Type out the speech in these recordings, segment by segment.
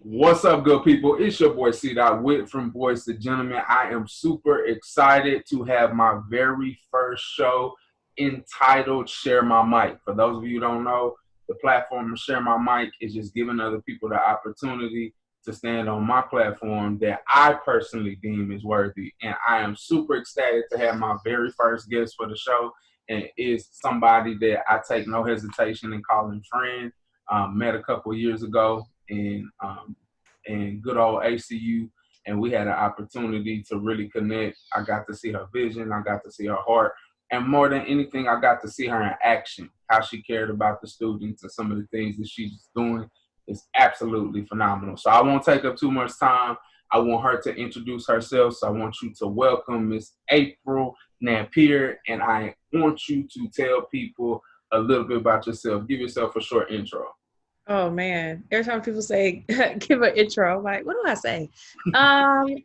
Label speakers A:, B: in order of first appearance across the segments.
A: What's up, good people? It's your boy C. Witt from Boys to Gentlemen. I am super excited to have my very first show entitled Share My Mic. For those of you who don't know, the platform of Share My Mic is just giving other people the opportunity to stand on my platform that I personally deem is worthy. And I am super excited to have my very first guest for the show. And is somebody that I take no hesitation in calling friend. Met a couple of years ago in good old ACU, and we had an opportunity to really connect. I got to see her vision, I got to see her heart, and more than anything, I got to see her in action. How she cared about the students and some of the things that she's doing is absolutely phenomenal. So I won't take up too much time. I want her to introduce herself. So I want you to welcome Miss April Napier, and I want you to tell people a little bit about yourself. Give yourself a short intro.
B: Oh man, every time people say give an intro, I'm like, what do I say? Um,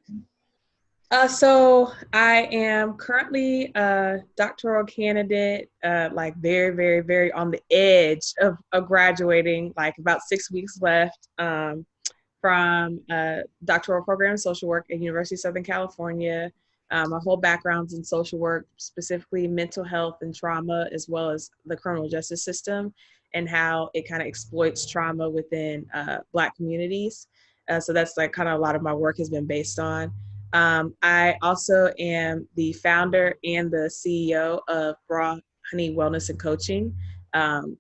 B: so I am currently a doctoral candidate, like very, very, very on the edge of graduating, like about 6 weeks left from a doctoral program in social work at University of Southern California. My whole background's in social work, specifically mental health and trauma, as well as the criminal justice system and how it kind of exploits trauma within Black communities. So that's like kind of a lot of my work has been based on. I also am the founder and the CEO of Raw Honey Wellness and Coaching.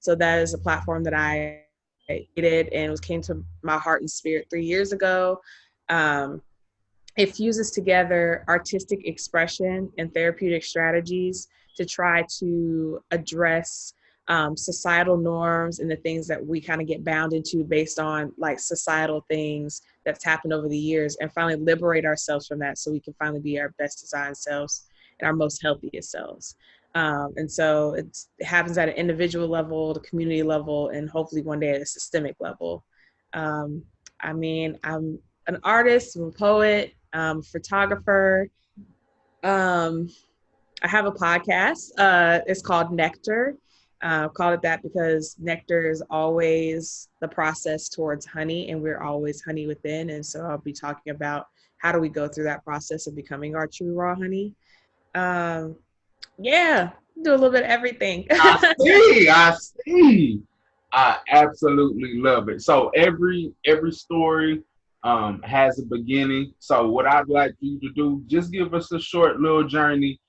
B: So that is a platform that I created and was came to my heart and spirit 3 years ago. Um, it fuses together artistic expression and therapeutic strategies to try to address societal norms and the things that we kind of get bound into based on like societal things that's happened over the years, and finally liberate ourselves from that so we can finally be our best designed selves and our most healthiest selves. And so it happens at an individual level, the community level, and hopefully one day at a systemic level. Um, I'm an artist, I'm a poet, photographer. Um, I have a podcast. It's called Nectar. Called it that because nectar is always the process towards honey, and we're always honey within. And so I'll be talking about how do we go through that process of becoming our true raw honey. Um, yeah, do a little bit of everything.
A: I see. I absolutely love it. So every story has a beginning. So what I'd like you to do, just give us a short little journey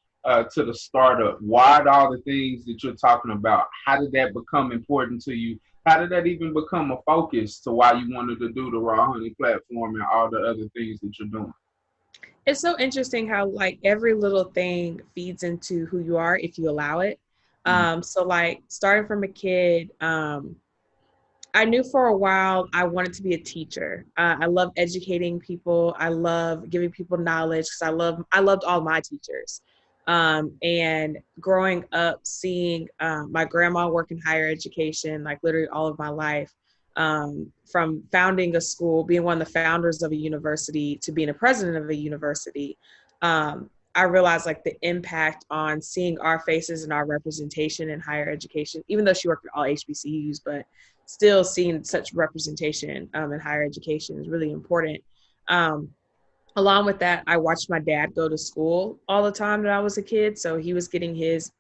A: to the startup. Why all the things that you're talking about? How did that become important to you? How did that even become a focus to why you wanted to do the Raw Honey platform and all the other things that you're doing?
B: It's so interesting how like every little thing feeds into who you are if you allow it.
A: Mm.
B: So like starting from a kid, I knew for a while I wanted to be a teacher. I love educating people. I love giving people knowledge because I loved all my teachers. And growing up, seeing my grandma work in higher education, like literally all of my life, from founding a school, being one of the founders of a university to being a president of a university, I realized like the impact on seeing our faces and our representation in higher education, even though she worked at all HBCUs, but still seeing such representation in higher education is really important. Um, Along with that, I watched my dad go to school all the time when I was a kid. So he was getting his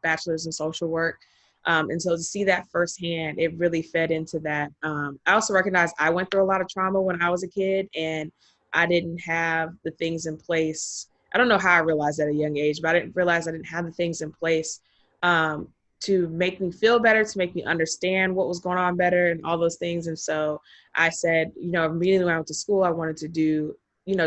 B: bachelor's in social work. And so to see that firsthand, it really fed into that. I also recognize I went through a lot of trauma when I was a kid, and I didn't have the things in place. I don't know how I realized at a young age, but I didn't realize I didn't have the things in place um, to make me feel better, to make me understand what was going on better and all those things. And so I said, immediately when I went to school, I wanted to do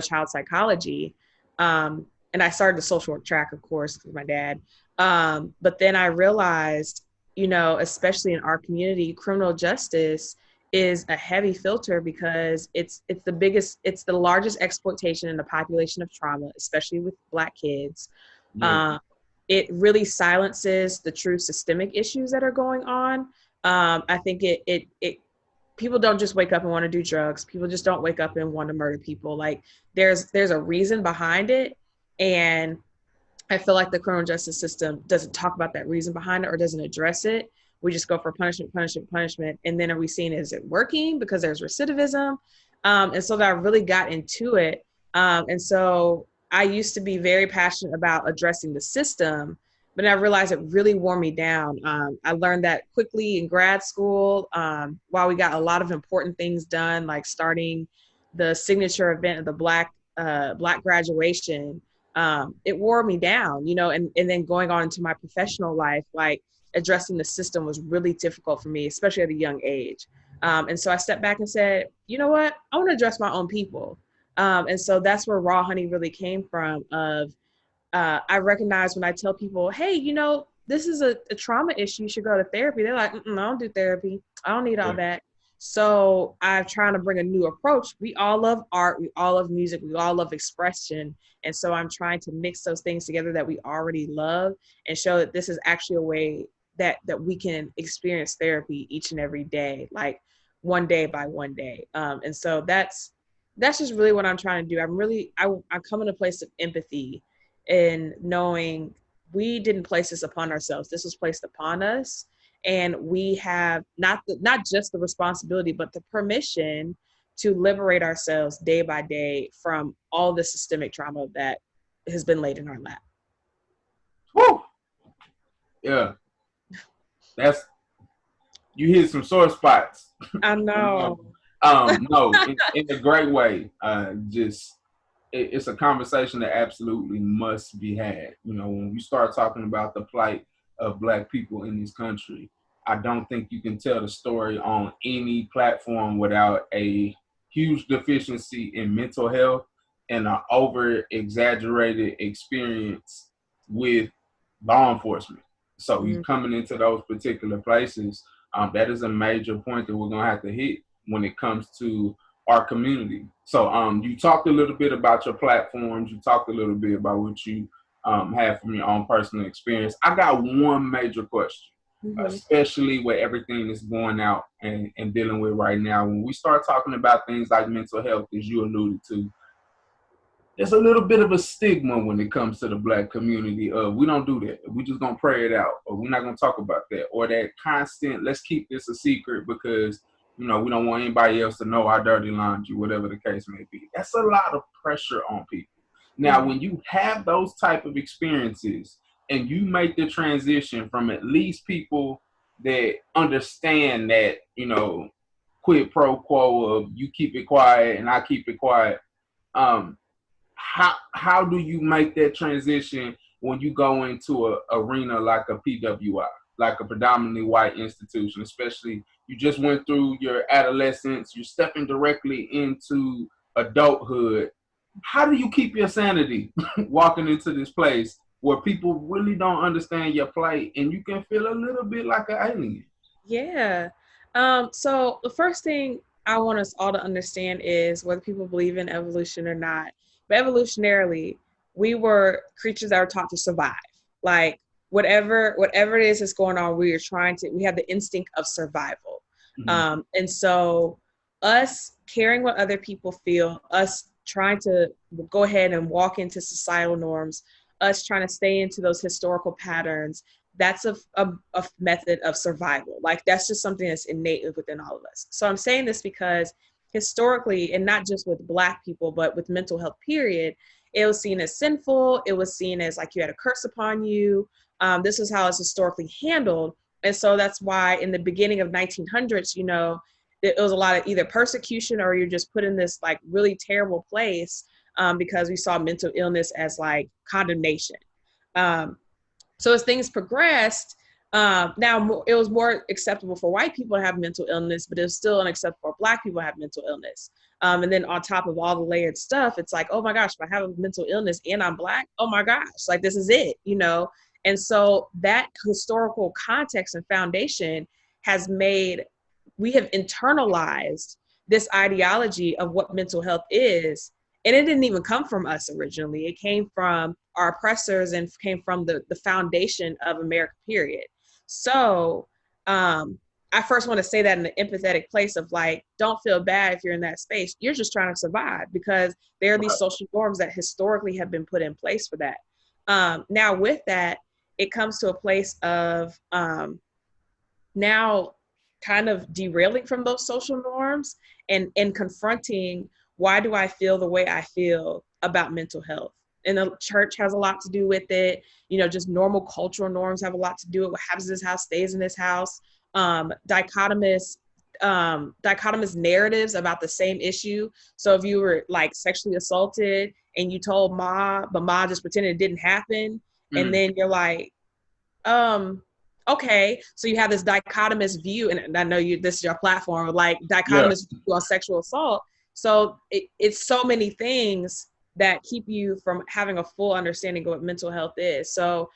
B: child psychology. And I started the social work track, of course, with my dad. But then I realized, especially in our community, criminal justice is a heavy filter because it's the largest exploitation in the population of trauma, especially with Black kids.
A: Yeah.
B: Um, it really silences the true systemic issues that are going on. I think it people don't just wake up and want to do drugs. People just don't wake up and want to murder people. Like there's a reason behind it. And I feel like the criminal justice system doesn't talk about that reason behind it or doesn't address it. We just go for punishment, punishment, punishment. And then are we seeing, is it working because there's recidivism? And so that I really got into it. And so I used to be very passionate about addressing the system, but I realized it really wore me down. I learned that quickly in grad school, while we got a lot of important things done, like starting the signature event of the Black graduation. It wore me down, and then going on into my professional life, like addressing the system was really difficult for me, especially at a young age. And so I stepped back and said, you know what? I want to address my own people. And so that's where Raw Honey really came from. I recognize when I tell people, hey, this is a trauma issue, you should go to therapy. They're like, I don't do therapy. I don't need all that. So I'm trying to bring a new approach. We all love art. We all love music. We all love expression. And so I'm trying to mix those things together that we already love and show that this is actually a way that we can experience therapy each and every day, like one day by one day. And so that's just really what I'm trying to do. I come in a place of empathy and knowing we didn't place this upon ourselves. This was placed upon us. And we have not just the responsibility, but the permission to liberate ourselves day by day from all the systemic trauma that has been laid in our lap.
A: Woo! Yeah. You hit some sore spots.
B: I know.
A: No, in a great way. It's a conversation that absolutely must be had. When we start talking about the plight of Black people in this country, I don't think you can tell the story on any platform without a huge deficiency in mental health and an over exaggerated experience with law enforcement. So you coming into those particular places, that is a major point that we're going to have to hit when it comes to our community. So you talked a little bit about your platforms. You talked a little bit about what you have from your own personal experience. I got one major question, especially with everything that's going out and dealing with right now. When we start talking about things like mental health, as you alluded to, there's a little bit of a stigma when it comes to the Black community of we don't do that. We just gonna pray it out, or we're not gonna talk about that, or that constant, let's keep this a secret because we don't want anybody else to know our dirty laundry, whatever the case may be. That's a lot of pressure on people. Now, when you have those type of experiences and you make the transition from at least people that understand that, quid pro quo of you keep it quiet and I keep it quiet, how do you make that transition when you go into an arena like a PWI, like a predominantly white institution, especially you just went through your adolescence, you're stepping directly into adulthood. How do you keep your sanity walking into this place where people really don't understand your plight and you can feel a little bit like an alien?
B: Yeah. So the first thing I want us all to understand is whether people believe in evolution or not, but evolutionarily, we were creatures that were taught to survive. Like whatever it is that's going on, we have the instinct of survival. And so us caring what other people feel, us trying to go ahead and walk into societal norms, us trying to stay into those historical patterns, that's a method of survival. Like that's just something that's innate within all of us. So I'm saying this because historically, and not just with Black people, but with mental health period, it was seen as sinful. It was seen as like you had a curse upon you. This is how it's historically handled. And so that's why in the beginning of 1900s, it was a lot of either persecution or you're just put in this like really terrible place because we saw mental illness as like condemnation. So as things progressed, now it was more acceptable for white people to have mental illness, but it was still unacceptable for Black people to have mental illness. And then on top of all the layered stuff, it's like, oh my gosh, if I have a mental illness and I'm Black, oh my gosh, like this is it, And so that historical context and foundation has made, we have internalized this ideology of what mental health is. And it didn't even come from us originally. It came from our oppressors and came from the foundation of America, period. So I first want to say that in an empathetic place of like, don't feel bad if you're in that space. You're just trying to survive because there are these social norms that historically have been put in place for that. Now with that, it comes to a place of now kind of derailing from those social norms and confronting, why do I feel the way I feel about mental health? And the church has a lot to do with it. Just normal cultural norms have a lot to do with it. What happens in this house stays in this house. Dichotomous narratives about the same issue. So if you were like sexually assaulted and you told Ma, but Ma just pretended it didn't happen, and then you're like, okay, so you have this dichotomous view, and I know this is your platform, like dichotomous view on sexual assault. So it's so many things that keep you from having a full understanding of what mental health is. So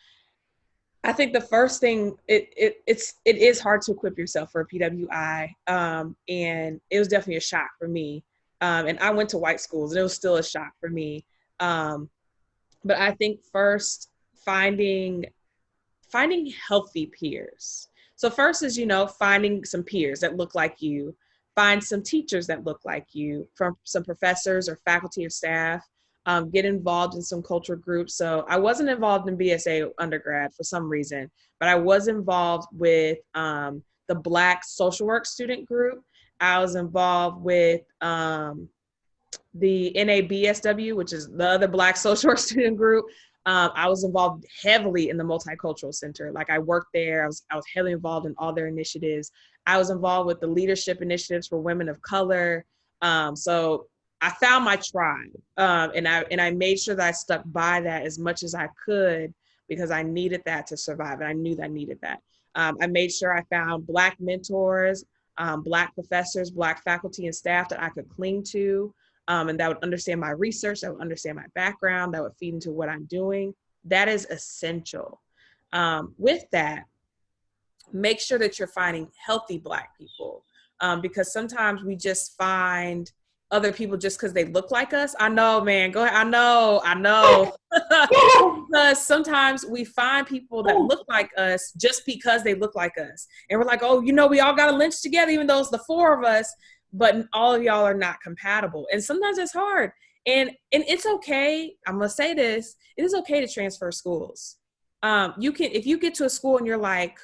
B: I think the first thing, it is hard to equip yourself for a PWI, and it was definitely a shock for me. And I went to white schools, and it was still a shock for me. But I think first, finding healthy peers. So first is, finding some peers that look like you, find some teachers that look like you, from some professors or faculty or staff, get involved in some cultural groups. So I wasn't involved in BSA undergrad for some reason, but I was involved with the Black social work student group. I was involved with the NABSW, which is the other Black social work student group. I was involved heavily in the Multicultural Center. Like, I worked there. I was heavily involved in all their initiatives. I was involved with the leadership initiatives for women of color. So I found my tribe, and I made sure that I stuck by that as much as I could, because I needed that to survive, and I knew that I needed that. I made sure I found Black mentors, Black professors, Black faculty and staff that I could cling to, and that would understand my research, that would understand my background, that would feed into what I'm doing. That is essential. With that, make sure that you're finding healthy Black people, because sometimes we just find other people just because they look like us. I know, man. Go ahead. I know. Because sometimes we find people that look like us just because they look like us. And we're like, oh, we all got to lynch together, even though it's the four of us, but all of y'all are not compatible. And sometimes it's hard. And it's okay. I'm going to say this. It is okay to transfer schools. If you get to a school and you're like,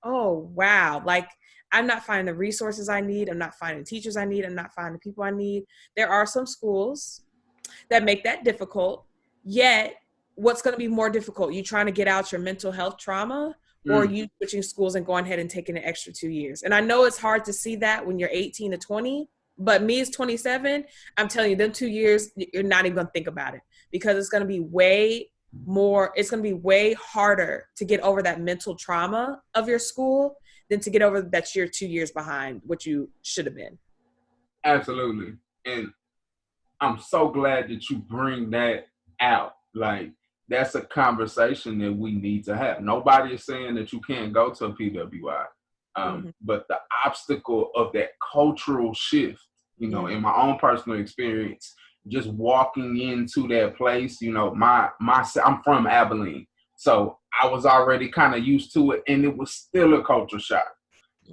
B: oh, wow, like, I'm not finding the resources I need. I'm not finding the teachers I need. I'm not finding the people I need. There are some schools that make that difficult. Yet, what's going to be more difficult? You trying to get out your mental health trauma, or you switching schools and going ahead and taking an extra 2 years? And I know it's hard to see that when you're 18 to 20, but me as 27, I'm telling you, them 2 years, you're not even going to think about it, because it's going to be way harder to get over that mental trauma of your school than to get over that you're 2 years behind what you should have been.
A: Absolutely. And I'm so glad that you bring that out. Like, that's a conversation that we need to have. Nobody is saying that you can't go to a PWI. But the obstacle of that cultural shift, in my own personal experience, just walking into that place, I'm from Abilene. So I was already kind of used to it, and it was still a culture shock.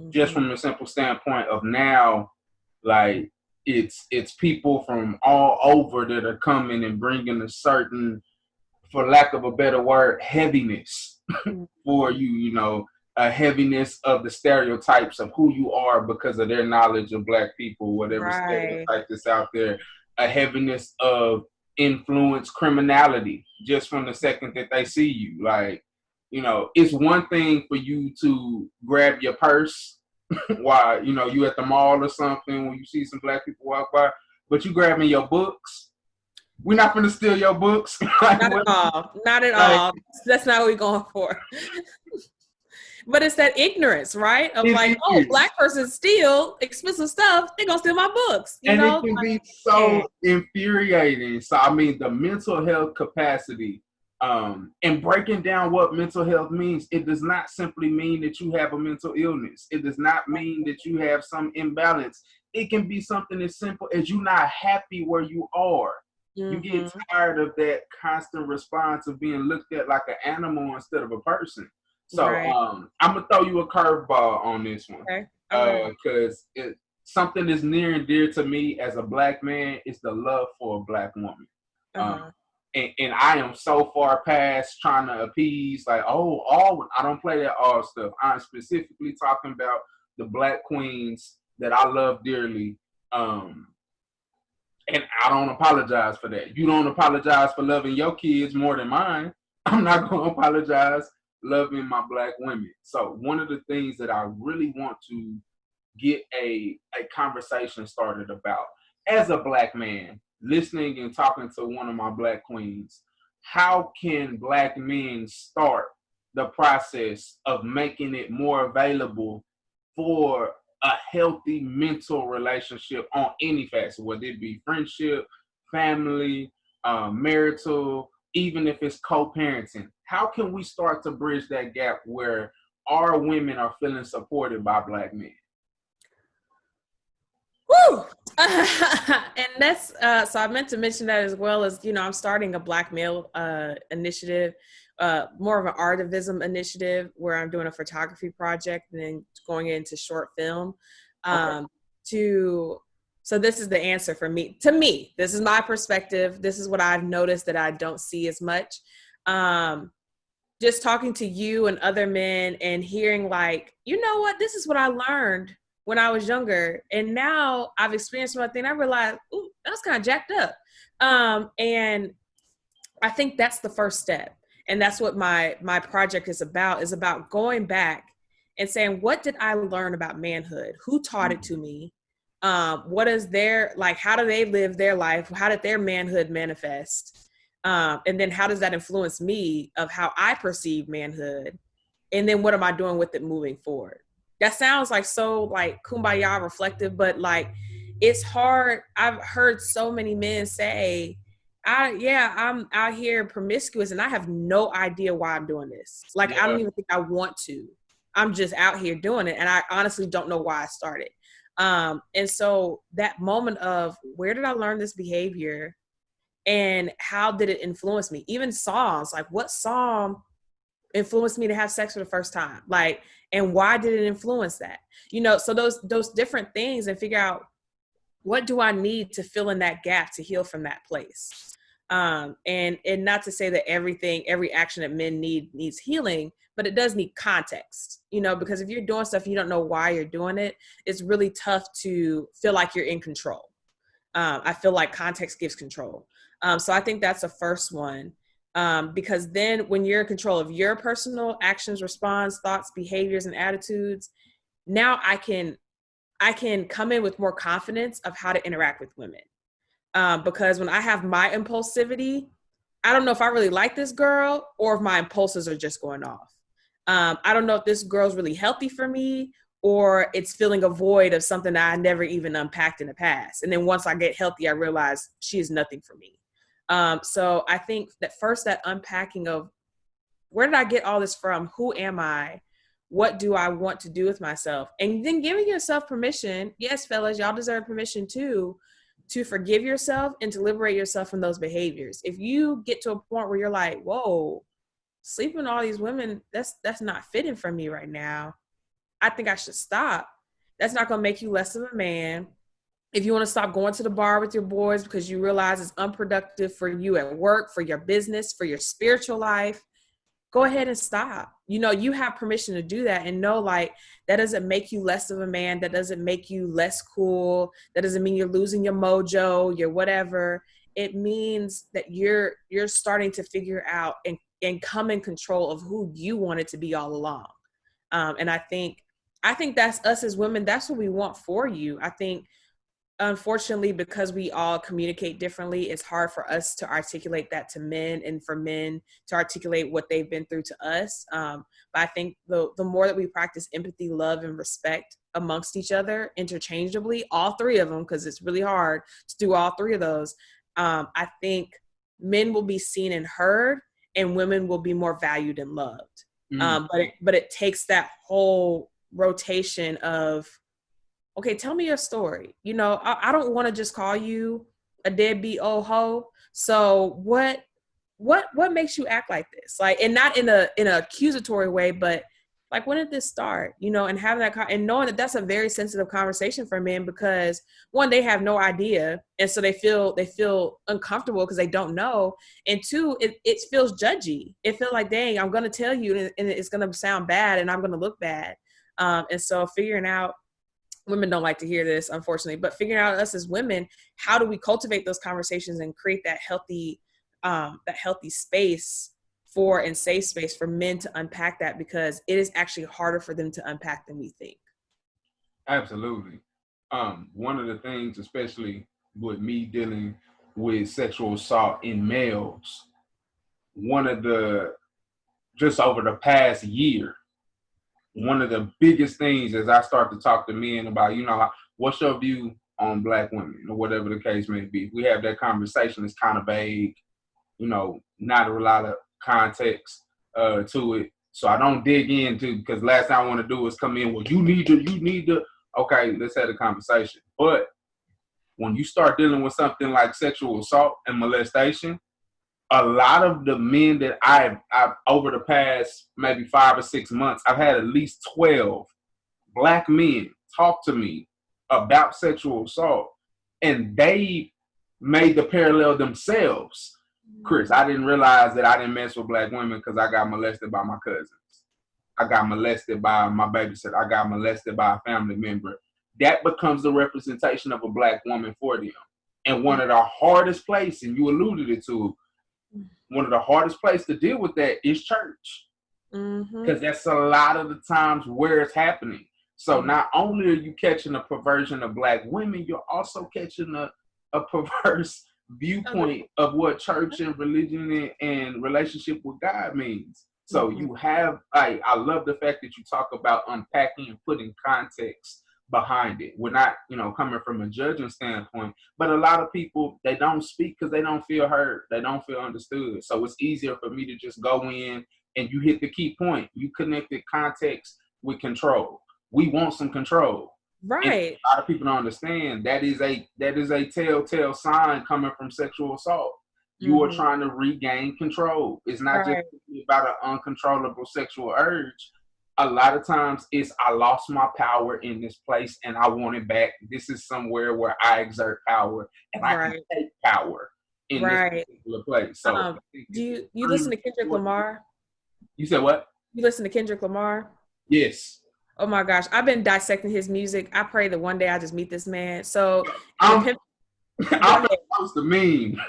A: Just from the simple standpoint of now, like, it's people from all over that are coming and bringing a certain, for lack of a better word, heaviness for you, a heaviness of the stereotypes of who you are because of their knowledge of Black people, whatever stereotype that's out there, a heaviness of influence, criminality, just from the second that they see you. Like, it's one thing for you to grab your purse while, you at the mall or something when you see some Black people walk by, but you grabbing your books. We're not going to steal your books.
B: Like, not at all. Not at all. That's not what we're going for. But it's that ignorance, right? Of like, oh, Black person steal expensive stuff, they're going to steal my books.
A: It can be so infuriating. So, I mean, the mental health capacity, and breaking down what mental health means, it does not simply mean that you have a mental illness. It does not mean that you have some imbalance. It can be something as simple as you not happy where you are. You get tired of that constant response of being looked at like an animal instead of a person. So I'm gonna throw you a curveball on this one, because something that's near and dear to me as a Black man is the love for a Black woman. And I am so far past trying to appease, like, all I don't play that all stuff. I'm specifically talking about the Black queens that I love dearly, Um, and I don't apologize for that. You don't apologize for loving your kids more than mine. I'm not going to apologize loving my Black women. So one of the things that I really want to get a conversation started about, as a Black man, listening and talking to one of my Black queens, how can Black men start the process of making it more available for a healthy mental relationship on any facet, whether it be friendship, family, marital, even if it's co-parenting? How can we start to bridge that gap where our women are feeling supported by Black men?
B: Woo! And that's so I meant to mention that, as well as, I'm starting a Black male initiative, more of an artivism initiative, where I'm doing a photography project and then going into short film. Okay. So this is the answer for me. To me, this is my perspective. This is what I've noticed that I don't see as much. Just talking to you and other men and hearing, like, you know what, this is what I learned when I was younger. And now I've experienced one thing. I realized, ooh, that was kind of jacked up. And I think that's the first step. And that's what my project is about going back and saying, what did I learn about manhood? Who taught it to me? What is their, like, how do they live their life? How did their manhood manifest? And then how does that influence me of how I perceive manhood? And then what am I doing with it moving forward? That sounds like so like kumbaya reflective, but like, it's hard. I've heard so many men say, I'm out here promiscuous and I have no idea why I'm doing this. Like, yeah. I don't even think I want to. I'm just out here doing it. And I honestly don't know why I started. And so that moment of, where did I learn this behavior and how did it influence me? Even songs, like, what song influenced me to have sex for the first time? Like, and why did it influence that? So those different things, and figure out, what do I need to fill in that gap to heal from that place? And not to say that every action that men needs healing, but it does need context, because if you're doing stuff, you don't know why you're doing it, it's really tough to feel like you're in control. I feel like context gives control. So I think that's the first one. Because then when you're in control of your personal actions, response, thoughts, behaviors, and attitudes, now I can come in with more confidence of how to interact with women. Because when I have my impulsivity, I don't know if I really like this girl or if my impulses are just going off. I don't know if this girl's really healthy for me, or it's filling a void of something that I never even unpacked in the past. And then once I get healthy, I realize she is nothing for me. So I think that first, that unpacking of, where did I get all this from? Who am I? What do I want to do with myself? And then giving yourself permission. Yes, fellas, y'all deserve permission too, to forgive yourself and to liberate yourself from those behaviors. If you get to a point where you're like, whoa, sleeping with all these women, that's not fitting for me right now, I think I should stop. That's not going to make you less of a man. If you want to stop going to the bar with your boys because you realize it's unproductive for you at work, for your business, for your spiritual life, go ahead and stop. You have permission to do that, and know, like, that doesn't make you less of a man. That doesn't make you less cool. That doesn't mean you're losing your mojo, your whatever. It means that you're starting to figure out and come in control of who you wanted to be all along. And I think that's us as women. That's what we want for you. I think, unfortunately, because we all communicate differently, it's hard for us to articulate that to men, and for men to articulate what they've been through to us. But I think the more that we practice empathy, love, and respect amongst each other interchangeably, all three of them, because it's really hard to do all three of those, I think men will be seen and heard, and women will be more valued and loved. But it takes that whole rotation of, okay, tell me your story. I don't want to just call you a deadbeat old hoe. So what makes you act like this? Like, and not in an accusatory way, but like, when did this start? And having that, and knowing that that's a very sensitive conversation for men, because one, they have no idea, and so they feel uncomfortable because they don't know, and two, it feels judgy. It feels like, dang, I'm gonna tell you, and it's gonna sound bad, and I'm gonna look bad. And so figuring out women don't like to hear this, unfortunately, but figuring out us as women, how do we cultivate those conversations and create that healthy space for and safe space for men to unpack that, because it is actually harder for them to unpack than we think.
A: Absolutely. One of the things, especially with me dealing with sexual assault in males, just over the past year, one of the biggest things as I start to talk to men about, what's your view on Black women or whatever the case may be. We have that conversation. It's kind of vague, not a lot of context to it. So I don't dig into, because last thing I want to do is come in, well, you need to, okay, let's have a conversation. But when you start dealing with something like sexual assault and molestation, a lot of the men that I've over the past maybe 5 or 6 months, I've had at least 12 Black men talk to me about sexual assault, and they made the parallel themselves. Chris, I didn't realize that I didn't mess with Black women because I got molested by my cousins. I got molested by my babysitter. I got molested by a family member. That becomes the representation of a Black woman for them. And one of the hardest places, and you alluded it to, one of the hardest places to deal with that is church. Because that's a lot of the times where it's happening. So not only are you catching a perversion of Black women, you're also catching a perverse viewpoint of what church and religion and relationship with God means. So you have, I love the fact that you talk about unpacking and putting context behind it. We're not, coming from a judging standpoint, but a lot of people, they don't speak because they don't feel heard. They don't feel understood. So it's easier for me to just go in and you hit the key point. You connected context with control. We want some control.
B: Right.
A: And a lot of people don't understand that is a telltale sign coming from sexual assault. You are trying to regain control. It's not just about an uncontrollable sexual urge. A lot of times it's, I lost my power in this place and I want it back. This is somewhere where I exert power and I can take power in this particular place. So
B: do you listen to Kendrick Lamar?
A: You said what?
B: You listen to Kendrick Lamar?
A: Yes.
B: Oh my gosh, I've been dissecting his music. I pray that one day I just meet this man. So
A: I'm gonna post a meme.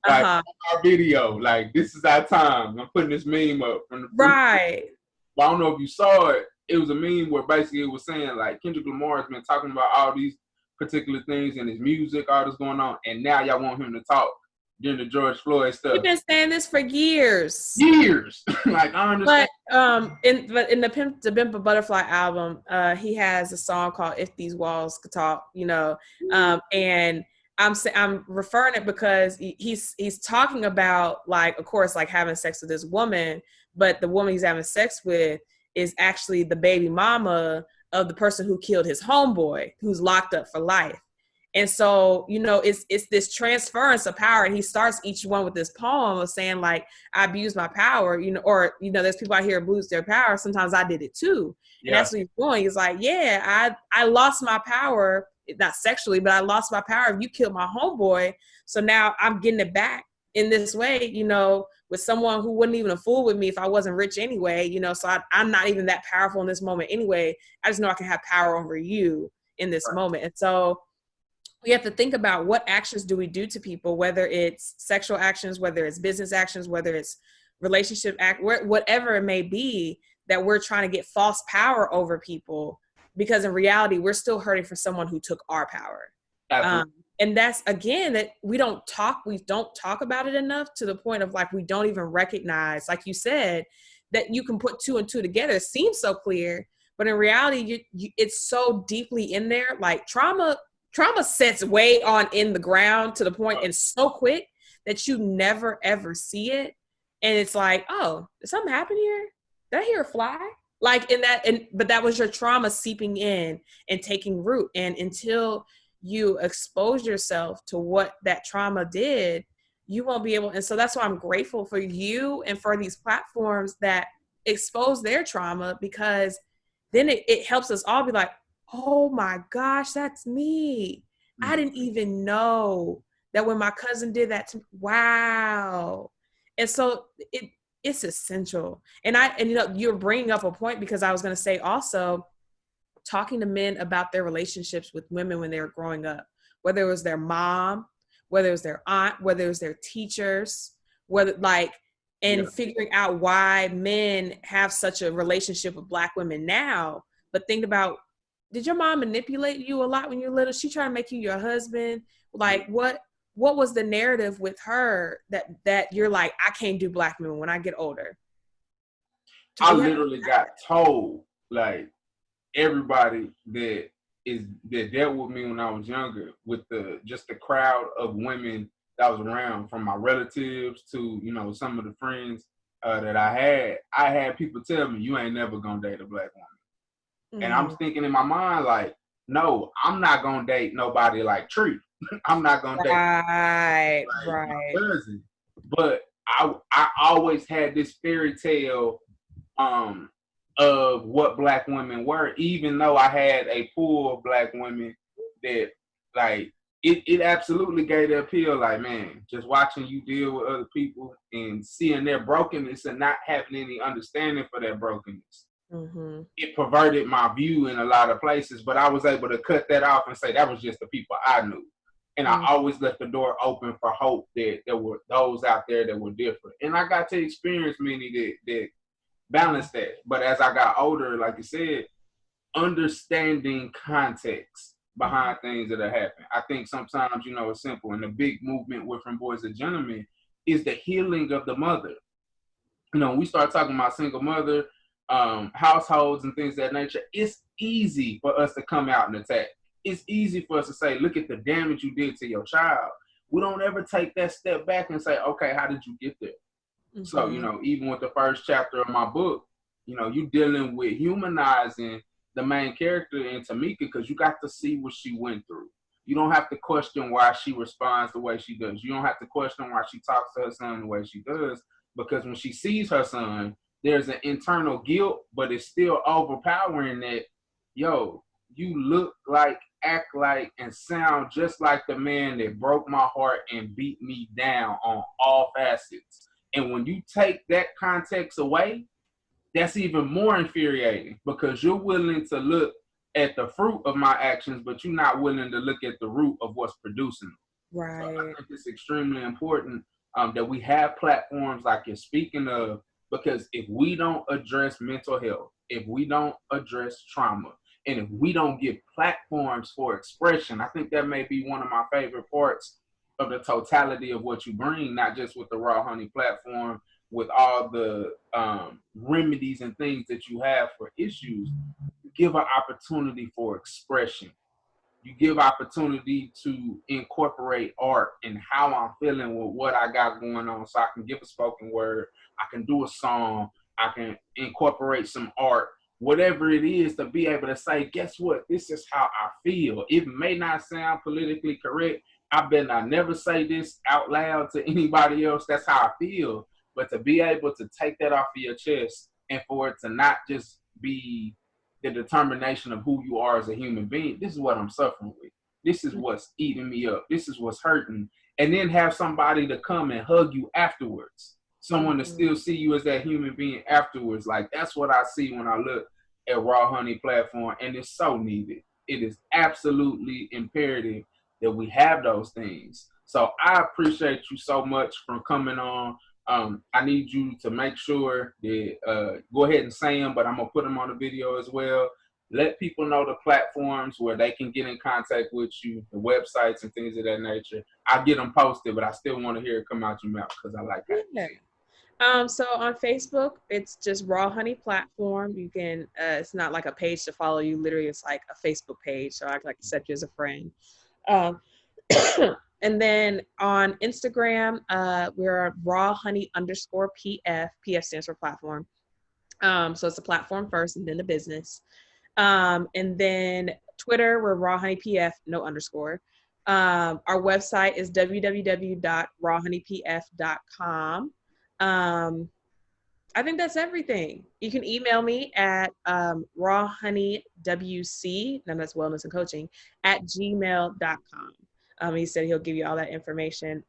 A: Our video, like, this is our time. I'm putting this meme up from the But I don't know if you saw it. It was a meme where basically it was saying, like, Kendrick Lamar has been talking about all these particular things in his music, all this going on, and now y'all want him to talk during the George Floyd stuff.
B: We've been saying this for years.
A: Like, I understand.
B: But in the Pimp to Pimp a Butterfly album, he has a song called "If These Walls Could Talk," and I'm referring it because he's talking about, like, of course, like having sex with this woman, but the woman he's having sex with is actually the baby mama of the person who killed his homeboy, who's locked up for life. And so, it's this transference of power. And he starts each one with this poem of saying, like, I abuse my power, there's people out here who abuse their power. Sometimes I did it too. Yeah. And that's what he's doing. He's like, yeah, I lost my power, not sexually, but I lost my power if you killed my homeboy. So now I'm getting it back in this way, with someone who wouldn't even have fooled with me if I wasn't rich anyway, so I'm not even that powerful in this moment anyway. I just know I can have power over you in this moment. And so we have to think about what actions do we do to people, whether it's sexual actions, whether it's business actions, whether it's relationship whatever it may be, that we're trying to get false power over people, because in reality, we're still hurting for someone who took our power. And that's, again, that we don't talk about it enough, to the point of, like, we don't even recognize, like you said, that you can put two and two together. It seems so clear, but in reality, it's so deeply in there. Like, trauma sets way on in the ground to the point, and so quick that you never ever see it. And it's like, oh, did something happen here? Did I hear a fly? Like, but that was your trauma seeping in and taking root. And until you expose yourself to what that trauma did, you won't be able. And so that's why I'm grateful for you and for these platforms that expose their trauma, because then it helps us all be like, oh my gosh, that's me. I didn't even know that when my cousin did that to me. Wow. And so it's essential. And you're bringing up a point, because I was going to say also, talking to men about their relationships with women when they were growing up, whether it was their mom, whether it was their aunt, whether it was their teachers, whether like, and figuring out why men have such a relationship with Black women now. But think about, did your mom manipulate you a lot when you were little? She trying to make you your husband? Like what was the narrative with her that you're like, I can't do Black women when I get older?
A: I literally got told, like, everybody that dealt with me when I was younger, with the crowd of women that was around, from my relatives to, you know, some of the friends that I had people tell me, you ain't never gonna date a Black woman. Mm-hmm. And I'm thinking in my mind, like, no, I'm not gonna date nobody like Tree. I'm not gonna date my cousin. But I always had this fairy tale of what Black women were, even though I had a pool of Black women that, like, it absolutely gave the appeal. Like, man, just watching you deal with other people and seeing their brokenness and not having any understanding for their brokenness. Mm-hmm. It perverted my view in a lot of places, but I was able to cut that off and say that was just the people I knew. And I always left the door open for hope that there were those out there that were different. And I got to experience many that balanced that. But as I got older, like you said, understanding context behind things that have happened. I think sometimes, you know, it's simple. And the big movement with From Boys to Gentlemen is the healing of the mother. You know, when we start talking about single mother, households and things of that nature, it's easy for us to come out and attack. It's easy for us to say, look at the damage you did to your child. We don't ever take that step back and say, okay, how did you get there? Mm-hmm. So, you know, even with the first chapter of my book, you know, you dealing with humanizing the main character in Tamika, because you got to see what she went through. You don't have to question why she responds the way she does. You don't have to question why she talks to her son the way she does, because when she sees her son, there's an internal guilt, but it's still overpowering that, yo, you look like, act like, and sound just like the man that broke my heart and beat me down on all facets. And when you take that context away, that's even more infuriating, because you're willing to look at the fruit of my actions, but you're not willing to look at the root of what's producing them. Right. So I think it's extremely important that we have platforms like you're speaking of, because if we don't address mental health, if we don't address trauma, and if we don't give platforms for expression, I think that may be one of my favorite parts of the totality of what you bring, not just with the Raw Honey platform, with all the remedies and things that you have for issues. You give an opportunity for expression. You give opportunity to incorporate art and how I'm feeling with what I got going on. So I can give a spoken word, I can do a song, I can incorporate some art, whatever it is, to be able to say, guess what? This is how I feel. It may not sound politically correct. I better not never say this out loud to anybody else. That's how I feel. But to be able to take that off of your chest, and for it to not just be the determination of who you are as a human being, this is what I'm suffering with. This is what's eating me up. This is what's hurting. And then have somebody to come and hug you afterwards. Someone to still see you as that human being afterwards. Like, that's what I see when I look at Raw Honey platform, and it's so needed. It is absolutely imperative that we have those things. So I appreciate you so much for coming on. I need you to make sure that go ahead and say them, but I'm gonna put them on the video as well. Let people know the platforms where they can get in contact with you, the websites and things of that nature. I'll get them posted, but I still want to hear it come out your mouth, because I like that.
B: Yeah. So on Facebook, it's just Raw Honey platform. You can, it's not like a page to follow you. Literally, it's like a Facebook page. So I like to accept you as a friend. And then on Instagram, we're Raw Honey _PF. PF stands for platform. So it's a platform first and then the business. And then Twitter, we're Raw Honey PF, no underscore. Our website is www.rawhoneypf.com. I think that's everything. You can email me at rawhoneywc, and that's wellness and coaching, at gmail.com. He said he'll give you all that information.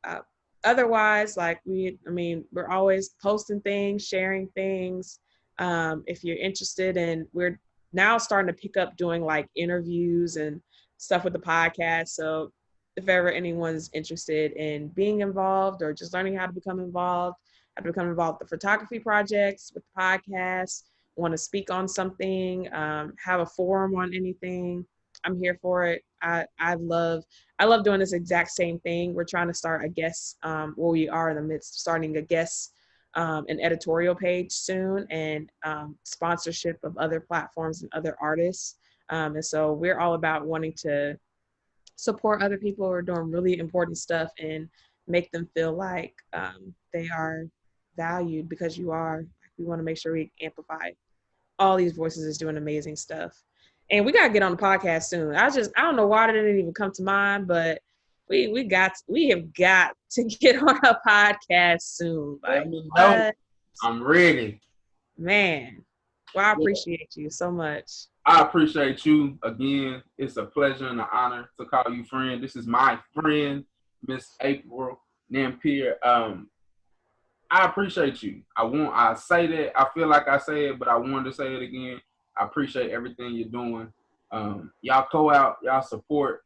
B: Otherwise, like we're always posting things, sharing things. If you're interested, and we're now starting to pick up doing like interviews and stuff with the podcast. So if ever anyone's interested in being involved or just learning how to become involved with the photography projects, with the podcast, want to speak on something, have a forum on anything, I'm here for it. I love doing this exact same thing. We're trying to start a guest, we are in the midst of starting a guest, an editorial page soon, and sponsorship of other platforms and other artists. And so we're all about wanting to support other people who are doing really important stuff and make them feel like they are valued because you are. We want to make sure we amplify all these voices is doing amazing stuff. And we gotta get on the podcast soon. I don't know why that didn't even come to mind, but we have got to get on a podcast soon.
A: Let
B: Like
A: me know.
B: what?
A: I'm ready.
B: Man. Well, I appreciate you so much.
A: I appreciate you again. It's a pleasure and an honor to call you friend. This is my friend, Miss April Napier. I appreciate you. I say that, I feel like I say it, but I wanted to say it again. I appreciate everything you're doing. Y'all go out, y'all support,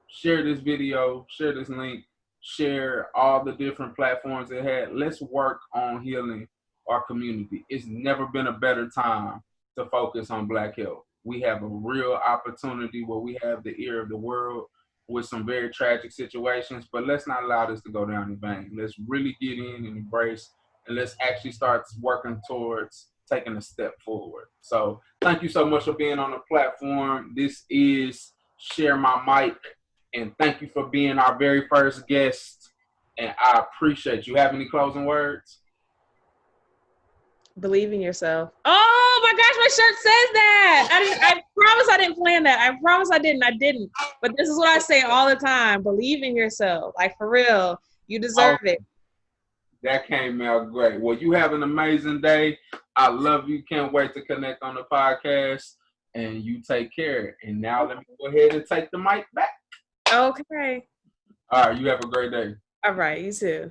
A: share this video, share this link, share all the different platforms it had. Let's work on healing our community. It's never been a better time to focus on Black health. We have a real opportunity where we have the ear of the world with some very tragic situations, but let's not allow this to go down in vain. Let's really get in and embrace, and let's actually start working towards taking a step forward. So thank you so much for being on the platform. This is Share My Mic, and thank you for being our very first guest, and I appreciate you. Have any closing words?
B: Believe in yourself. Oh my gosh, my shirt says that. I promise I didn't plan that. I promise I didn't. But this is what I say all the time. Believe in yourself. Like for real. You deserve it.
A: That came out great. Well, you have an amazing day. I love you. Can't wait to connect on the podcast. And you take care. And now let me go ahead and take the mic back.
B: Okay.
A: All right. You have a great day.
B: All right. You too.